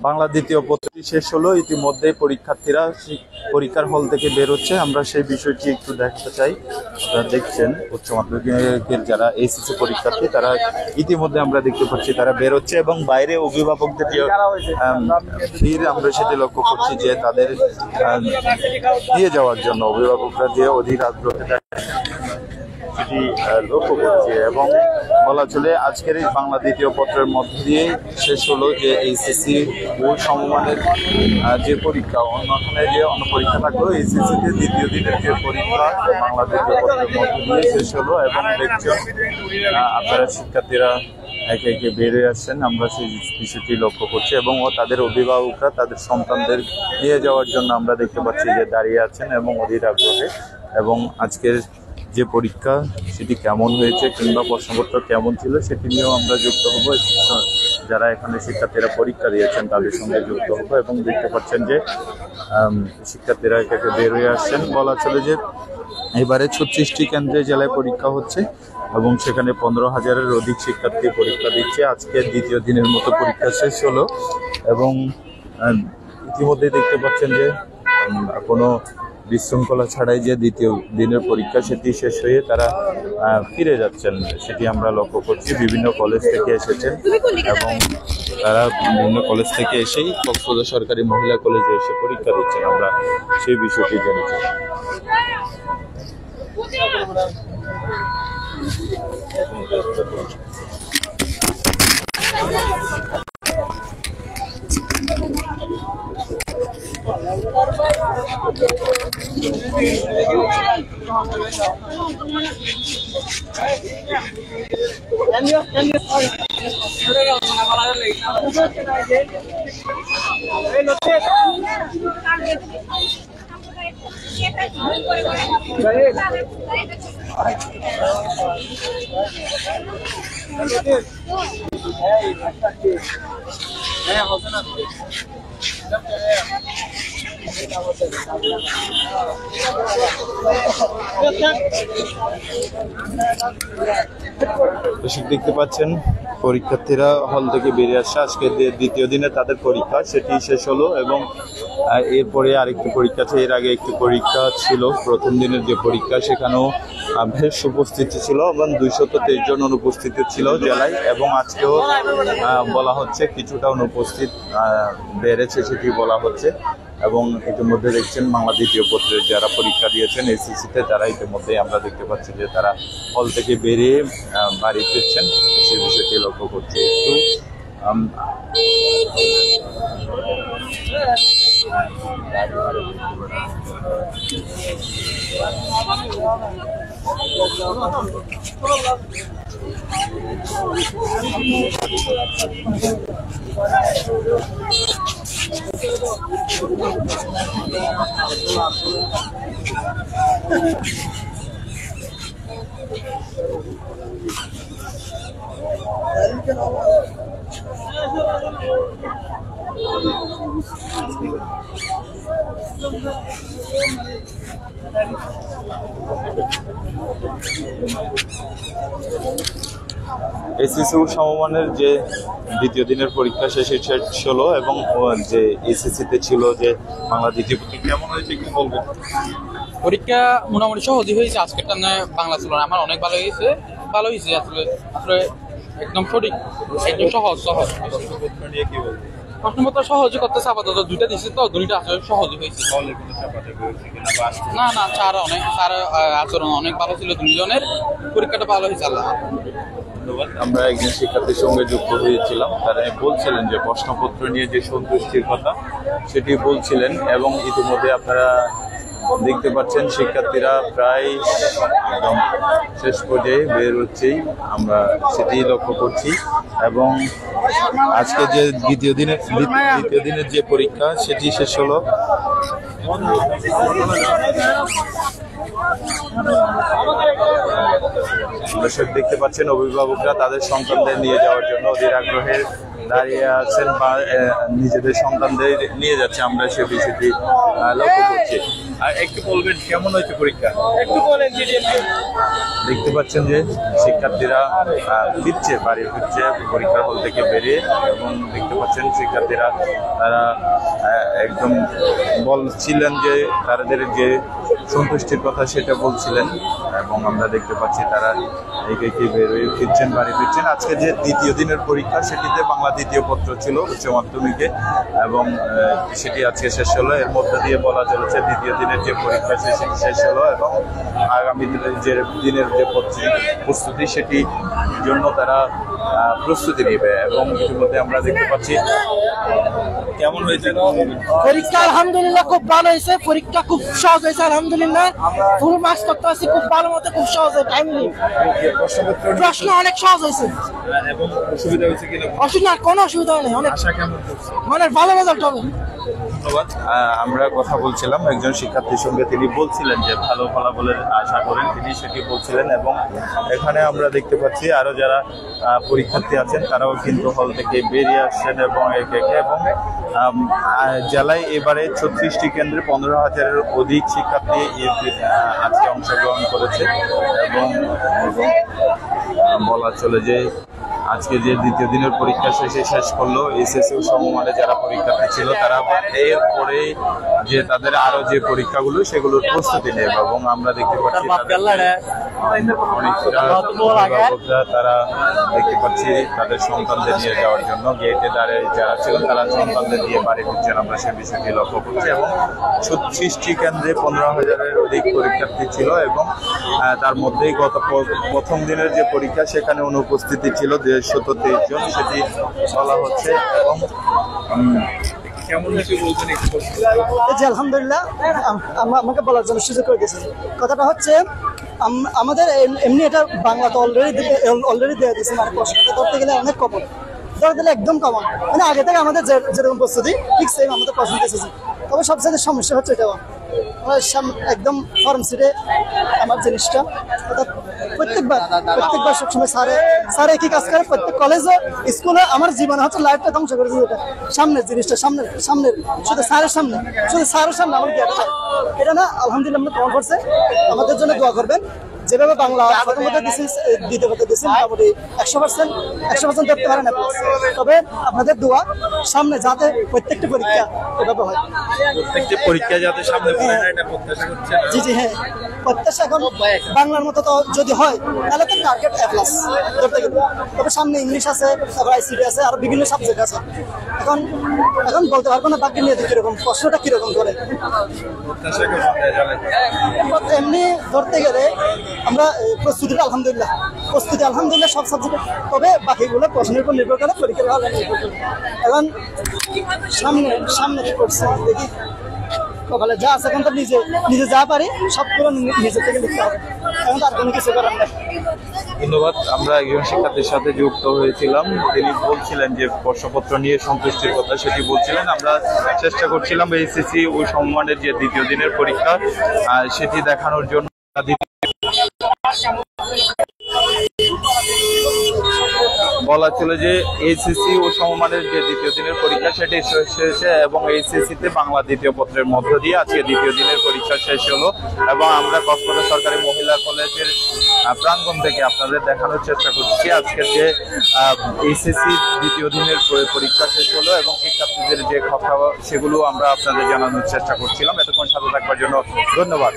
বাংলা দ্বিতীয় পত্রটি শেষ হলো, ইতিমধ্যে পরীক্ষার্থীরা পরীক্ষার হল থেকে বের হচ্ছে। আমরা সেই বিষয়টি একটু দেখতে চাই। আপনারা দেখছেন উচ্চ মাধ্যমিকের যারা এইচএসসি পরীক্ষার্থী তারা ইতিমধ্যে আমরা দেখতে পাচ্ছি তারা বের হচ্ছে এবং বাইরে অভিভাবকদের যে ভিড় আমরা সেটি লক্ষ্য করছি যে তাদের নিয়ে যাওয়ার জন্য অভিভাবকরা যে অধীর আগ্রহে সেটি লক্ষ্য করছি। এবং বলা চলে আজকের এই বাংলা দ্বিতীয় পত্রের মধ্য দিয়ে শেষ হলো যে এইচএসসি ও সমমানের যে পরীক্ষা, অন্যখানে যে অন্য পরীক্ষা থাকলো, এইচএসসিতে দ্বিতীয় দিনের যে পরীক্ষা বাংলা দ্বিতীয় পত্রের মধ্য দিয়ে শেষ হলো। এবং দেখছেন আপনারা শিক্ষার্থীরা একে একে বেরিয়ে আসছেন, আমরা সেই বিষয়টি লক্ষ্য করছি। এবং তাদের অভিভাবকরা তাদের সন্তানদের নিয়ে যাওয়ার জন্য আমরা দেখতে পাচ্ছি যে দাঁড়িয়ে আছেন এবং অধীর আগ্রহে। এবং আজকের যে পরীক্ষা সেটি কেমন হয়েছে কিংবা প্রশ্নপত্র কেমন ছিল সেটি নিয়েও আমরা যুক্ত হব। যারা এখানে শিক্ষার্থীরা পরীক্ষা দিয়েছেন তাদের সঙ্গে যুক্ত হব। এবং দেখতে পাচ্ছেন যে শিক্ষার্থীরা একে বের হয়ে আসছেন। বলা চলে যে এবারে 36টি কেন্দ্রে জেলায় পরীক্ষা হচ্ছে এবং সেখানে 15,000-এর অধিক শিক্ষার্থী পরীক্ষা দিচ্ছে। আজকে দ্বিতীয় দিনের মতো পরীক্ষা শেষ হলো এবং ইতিমধ্যে দেখতে পাচ্ছেন যে কোনো বিশৃঙ্খলা ছাড়াই যে দ্বিতীয় দিনের পরীক্ষা সেটি শেষ হয়ে তারা ফিরে যাচ্ছেন সেটি আমরা লক্ষ্য করছি। বিভিন্ন কলেজ থেকে এসেছেন এবং তারা বিভিন্ন কলেজ থেকে এসেই কক্সবাজার সরকারি মহিলা কলেজে এসে পরীক্ষা দিচ্ছেন, আমরা সেই বিষয়টি জেনেছি। দর্শক দেখতে পাচ্ছেন পরীক্ষার্থীরা হল থেকে বেরিয়ে আসছে। আজকে দ্বিতীয় দিনে তাদের পরীক্ষা সেটি শেষ হলো এবং এরপরে আরেকটি পরীক্ষা আছে। এর আগে একটি পরীক্ষা ছিল প্রথম দিনের যে পরীক্ষা, সেখানেও বেশ উপস্থিতি ছিল এবং 223 জন অনুপস্থিত ছিল জেলায়। এবং আজকেও বলা হচ্ছে কিছুটা অনুপস্থিত বেড়েছে সেটি বলা হচ্ছে। এবং ইতিমধ্যে দেখছেন বাংলা দ্বিতীয় পত্রের যারা পরীক্ষা দিয়েছেন এসএসসিতে তারা ইতিমধ্যে আমরা দেখতে পাচ্ছি যে তারা হল থেকে বেরিয়ে বাড়ি ফিরছেন, সেই বিষয়টি লক্ষ্য করছি একটু। এসএসসি সমমানের যে দ্বিতীয় দিনের পরীক্ষা শেষ হলো এবং যে এসএসসিতে ছিল যে বাংলা দ্বিতীয় পরীক্ষা কেমন হয়েছে কি বলবেন? পরীক্ষা মোটামুটি সহজই হয়েছে। আজকেরটা নয় বাংলা ছিল আমার অনেক ভালো হয়েছে আসলে আসলে একদম সঠিক, একদম সহজ। প্রশ্নপত্র সহজে করতেছে, আপাতত দুইটা দিচ্ছে তো দুইটা আসলে সহজই হয়েছে। না স্যার আচরণ অনেক ভালো ছিল, দুজনের পরীক্ষাটা ভালো হয়েছে। আল্লাহ ধন্যবাদ। আমরা একজন শিক্ষার্থীর সঙ্গে যুক্ত হয়েছিলাম, তারা বলছিলেন যে প্রশ্নপত্র নিয়ে যে সন্তুষ্টির কথা সেটি বলছিলেন। এবং ইতিমধ্যে আপনারা দেখতে পাচ্ছেন শিক্ষার্থীরা প্রায় একদম শেষ পর্যায়ে বের হচ্ছেই, আমরা সেটি লক্ষ্য করছি। এবং আজকে যে দ্বিতীয় দিনের যে পরীক্ষা সেটি শেষ হলো। দর্শক দেখতে পাচ্ছেন অভিভাবকরা তাদের সন্তানদের নিয়ে যাওয়ার জন্য অধীর আগ্রহে দাঁড়িয়ে আছেন বা নিজেদের সন্তানদের নিয়ে যাচ্ছে, আমরা সে বিষয়টি লক্ষ্য করছি। আর একটু বলবেন কেমন হয়েছে পরীক্ষা? একটু বলেন। দেখতে পাচ্ছেন যে শিক্ষার্থীরা ফিরছে, বাড়ি ফিরছে পরীক্ষার হল থেকে বেরিয়ে, এবং দেখতে পাচ্ছেন শিক্ষার্থীরা তারা একদম বলছিলেন যে তাদের যে সন্তুষ্টির কথা সেটা বলছিলেন, এবং আমরা দেখতে পাচ্ছি তারা একে বেরোয় ফিরছেন, বাড়ি ফিরছেন। আজকে যে দ্বিতীয় দিনের পরীক্ষা সেটিতে বাংলা দ্বিতীয় পত্র ছিল উচ্চ মাধ্যমিকে, এবং সেটি আজকে শেষ হলো। এর মধ্যে দিয়ে বলা চলেছে দ্বিতীয় দিনের যে পরীক্ষা সেটি শেষ হলো, এবং আগামী দিনের যে প্রস্তুতি সেটির জন্য তারা প্রস্তুতি নেবে। এবং ইতিমধ্যে আমরা দেখতে পাচ্ছি কেমন হয়েছে পরীক্ষা। আলহামদুলিল্লাহ খুব ভালো হয়েছে, পরীক্ষা খুব সহজ হয়েছে আলহামদুলিল্লাহ। ফুল মার্কস করতে পারছি খুব ভালো মতো, খুব সহজ, টাইমলি। প্রশ্ন অনেক সহজ হয়েছে। এবং অসুবিধা হয়েছে কিনা? অসুবিধা কোনো অসুবিধা নেই, অনেক আশা কেমন করছে? অনেক ভালো রেজাল্ট হবে। ধন্যবাদ। আমরা কথা বলছিলাম একজন শিক্ষার্থীর সঙ্গে, তিনি বলছিলেন যে ভালো ফলাফলের আশা করেন, তিনি সেটি বলছিলেন। এবং এখানে আমরা দেখতে পাচ্ছি আরো যারা পরীক্ষার্থী আছেন তারাও কিন্তু হল থেকে বেরিয়ে আসছেন, এবং এবং জেলায় এবারে 36টি কেন্দ্রে 15,000-এর অধিক শিক্ষার্থী আজকে অংশগ্রহণ করেছে। এবং বলা চলে যে আজকে যে দ্বিতীয় দিনের পরীক্ষা শেষ করলো এসএসসি ও সমমানে যারা পরীক্ষার্থী ছিল, তারা এরপরে যে তাদের আরো যে পরীক্ষাগুলো সেগুলোর প্রস্তুতি নেবে। এবং আমরা দেখতে পাচ্ছি তারা দেখতে পাচ্ছি তাদের সন্তানদের নিয়ে যাওয়ার জন্য গেটে দাঁড়িয়ে যারা ছিল তারা সন্তানদের দিয়ে বাড়ি ফিরছেন, আমরা সে বিষয়টি লক্ষ্য করছি। এবং 36টি কেন্দ্রে 15,000-এর অধিক পরীক্ষার্থী ছিল, এবং তার মধ্যেই গত প্রথম দিনের যে পরীক্ষা সেখানে অনুপস্থিতি ছিল 123 জন, সেটি বলা হচ্ছে। এবং কেমন হয়েছে বলছেন? জি আলহামদুলিল্লাহ, আমাকে বলার জন্য সুযোগ করে দিয়েছেন। কথাটা হচ্ছে আমাদের এমনি এটা বাংলা তো অলরেডি দেওয়া দিয়েছে, মানে প্রশ্নটা ধরতে গেলে অনেক কমন, ধরতে গেলে একদম কমন, মানে আগে থেকে আমাদের যেরকম প্রস্তুতি ঠিক সেম আমাদের প্রশ্ন এসেছে। তবে সবচেয়ে সমস্যা হচ্ছে এটা একদম ফর্ম সিটে আমার জিনিসটা, অর্থাৎ প্রত্যেকবার সবসময় স্যার একই কাজ করে প্রত্যেক কলেজে স্কুলে। আমার জীবনে হচ্ছে লাইফটা ধ্বংস করেছে এটা, সামনের জিনিসটা, সামনের শুধু স্যারের সামনে আমার এটা না। আলহামদুলিল্লাহ আমরা কমন করছে, আমাদের জন্য দোয়া করবেন। যেভাবে বাংলা প্রথমত দ্বিতীয় দিচ্ছেন মোটামুটি 100% ধরতে পারেন না, তবে আপনাদের দোয়া সামনে যাতে প্রত্যেকটা পরীক্ষা এভাবে হয়, প্রত্যেকটা পরীক্ষা যাতে সামনে পড়ে না এটা প্রত্যাশা করছেন। জি হ্যাঁ, প্রত্যাশা। এখন বাংলার মতো তো যদি হয় তাহলে তো টার্গেট A+ ধরতে গেলে। তবে সামনে ইংলিশ আছে, তারপর ICT আছে, আরো বিভিন্ন সাবজেক্ট আছে। এখন বলতে পারবো না বাকি নিয়ে কিরকম প্রশ্নটা কিরকম করে। এমনি ধরতে গেলে আমরা প্রস্তুতি আলহামদুলিল্লাহ সব সাবজেক্টে, তবে বাকিগুলো প্রশ্নের উপর নির্ভর করে, পরীক্ষার হলে নির্ভর করে। এখন সামনে কি করছে দেখি, কপালে যা আছে এখন তো নিজে যা পারি সবগুলো নিজে থেকে লিখতে হবে, এখন তার কোনো কিছু করার নেই। ধন্যবাদ। আমরা একজন শিক্ষার্থীর সাথে যুক্ত হয়েছিলাম, তিনি বলছিলেন যে প্রশ্নপত্র নিয়ে সন্তুষ্টির কথা সেটি বলছিলেন। আমরা চেষ্টা করছিলাম এইচএসসি ও সমমানের যে দ্বিতীয় দিনের পরীক্ষা সেটি দেখানোর জন্য। বলা ছিল যে এইচএসসি ও সমমানের যে দ্বিতীয় দিনের পরীক্ষা সেটি শেষে, এবং এইচএসসিতে বাংলা দ্বিতীয় পত্রের মধ্য দিয়ে আজকে দ্বিতীয় দিনের পরীক্ষা শেষ হলো। এবং আমরা কক্সবাজার সরকারি মহিলা কলেজের প্রাঙ্গণ থেকে আপনাদের দেখানোর চেষ্টা করছি আজকের যে এইচএসসি দ্বিতীয় দিনের পরীক্ষা শেষ হলো, এবং শিক্ষার্থীদের যে কথা সেগুলো আমরা আপনাদের জানানোর চেষ্টা করছিলাম। এতক্ষণ সাথে থাকবার জন্য ধন্যবাদ।